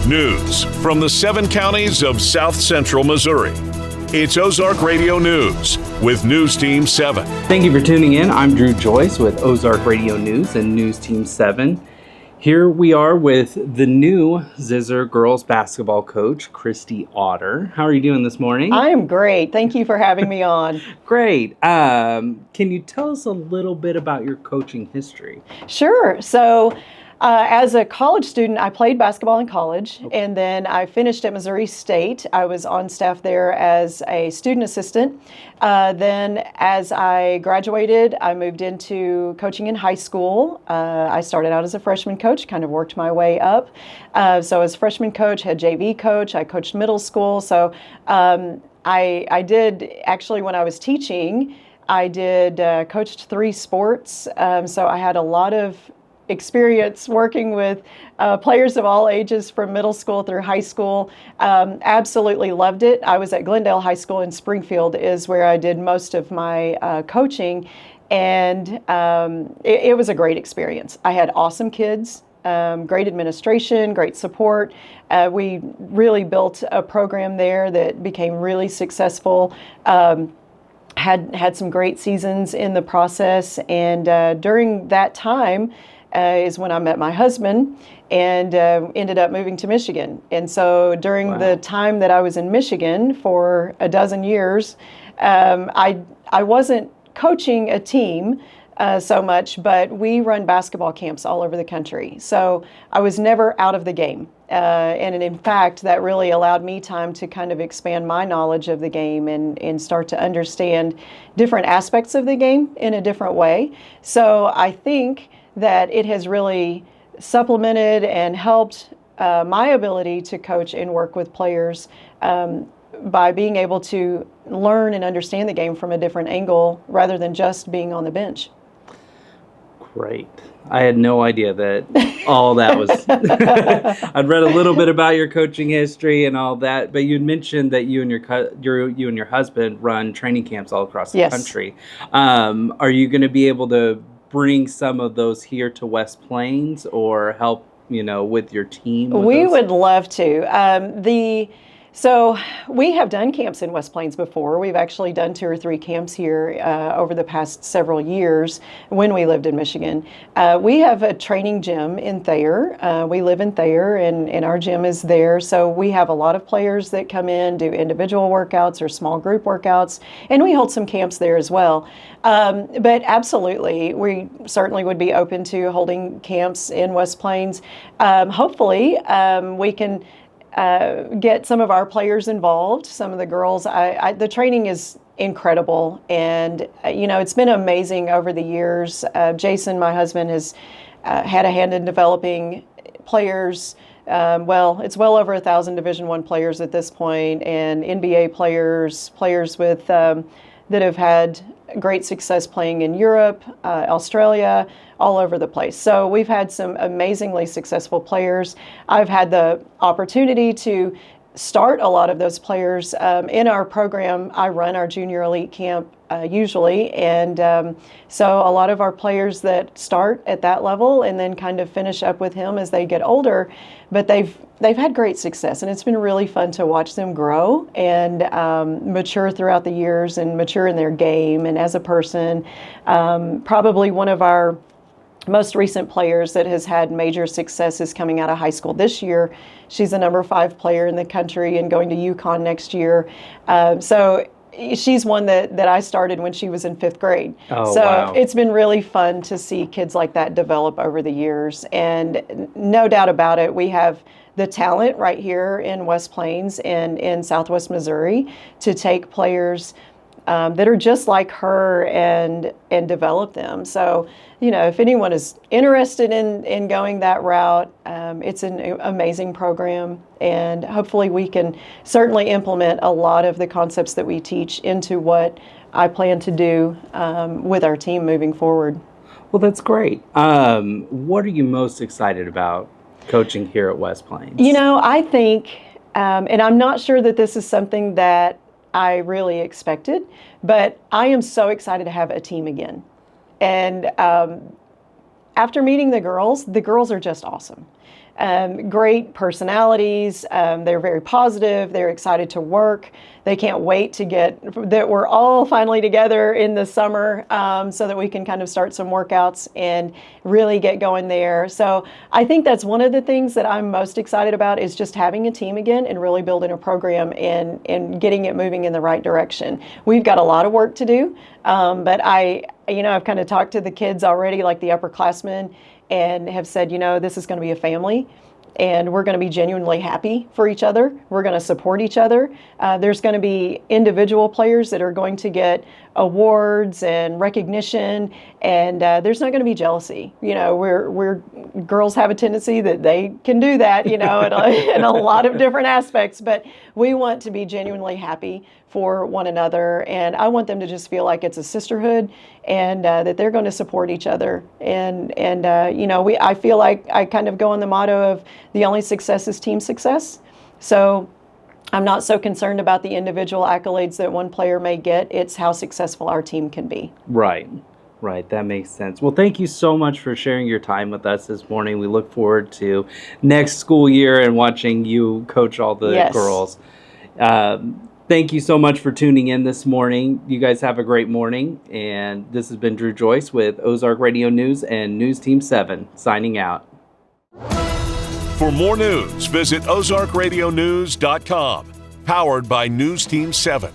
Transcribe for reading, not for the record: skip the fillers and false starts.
News from the 7 counties of South Central Missouri. It's Ozark Radio News with News Team 7. Thank you for tuning in. I'm Drew Joyce with Ozark Radio News and News Team 7. Here we are with the new Zizzer girls basketball coach, Christy Otter. How are you doing this morning? I am great. Thank you for having me on. Great. Can you tell us a little bit about your coaching history? Sure. So as a college student, I played basketball in college, and then I finished at Missouri State. I was on staff there as a student assistant. Then as I graduated, I moved into coaching in high school. I started out as a freshman coach, kind of worked my way up. So as freshman coach, head JV coach, I coached middle school. So I did, actually, when I was teaching, I did coached 3 sports. So I had a lot of experience working with players of all ages from middle school through high school. Absolutely loved it. I was at Glendale High School in Springfield is where I did most of my coaching, and it was a great experience. I had awesome kids, great administration, great support. We really built a program there that became really successful. Had some great seasons in the process, and during that time is when I met my husband and ended up moving to Michigan. And so during the time that I was in Michigan for a dozen years, I wasn't coaching a team so much, but we run basketball camps all over the country. So I was never out of the game. And in fact, that really allowed me time to kind of expand my knowledge of the game and start to understand different aspects of the game in a different way. So I think that it has really supplemented and helped my ability to coach and work with players by being able to learn and understand the game from a different angle rather than just being on the bench. Great. I had no idea that all that was... I'd read a little bit about your coaching history and all that, but you mentioned that you and your husband run training camps all across the country. Are you going to be able to bring some of those here to West Plains or help, with your team? We would love to. So we have done camps in West Plains before. We've actually done 2 or 3 camps here over the past several years when we lived in Michigan. We have a training gym in Thayer. We live in Thayer, and our gym is there. So we have a lot of players that come in, do individual workouts or small group workouts, and we hold some camps there as well. But absolutely, we certainly would be open to holding camps in West Plains. Hopefully, we can get some of our players involved, some of the girls. The training is incredible, and it's been amazing over the years. Jason, my husband, has had a hand in developing players. It's well over 1,000 Division I players at this point, and NBA players with that have had great success playing in Europe, Australia, all over the place. So we've had some amazingly successful players. I've had the opportunity to start a lot of those players in our program. I run our junior elite camp usually, and so a lot of our players that start at that level and then kind of finish up with him as they get older, but they've had great success, and it's been really fun to watch them grow and mature throughout the years and mature in their game and as a person. Probably one of our most recent players that has had major successes coming out of high school this year. She's a number 5 player in the country and going to UConn next year. So she's one that I started when she was in 5th grade. It's been really fun to see kids like that develop over the years. And no doubt about it, we have the talent right here in West Plains and in Southwest Missouri to take players that are just like her and develop them. So, if anyone is interested in going that route, it's an amazing program, and hopefully we can certainly implement a lot of the concepts that we teach into what I plan to do with our team moving forward. Well, that's great. What are you most excited about coaching here at West Plains? I think, and I'm not sure that this is something that I really expected, but I am so excited to have a team again. And after meeting the girls are just awesome. great personalities. They're very positive. They're excited to work. They can't wait to that we're all finally together in the summer so that we can kind of start some workouts and really get going there. So I think that's one of the things that I'm most excited about is just having a team again and really building a program and getting it moving in the right direction. We've got a lot of work to do, but I've kind of talked to the kids already, like the upperclassmen, and have said, this is going to be a family. And we're going to be genuinely happy for each other. We're going to support each other. There's going to be individual players that are going to get awards and recognition, and there's not going to be jealousy. We're girls have a tendency that they can do that, in a lot of different aspects. But we want to be genuinely happy for one another, and I want them to just feel like it's a sisterhood, and that they're going to support each other. And I feel like I kind of go on the motto of the only success is team success. So I'm not so concerned about the individual accolades that one player may get. It's how successful our team can be. Right. That makes sense. Well, thank you so much for sharing your time with us this morning. We look forward to next school year and watching you coach all the girls. Thank you so much for tuning in this morning. You guys have a great morning. And this has been Drew Joyce with Ozark Radio News and News Team 7 signing out. For more news, visit ozarkradionews.com. Powered by News Team 7.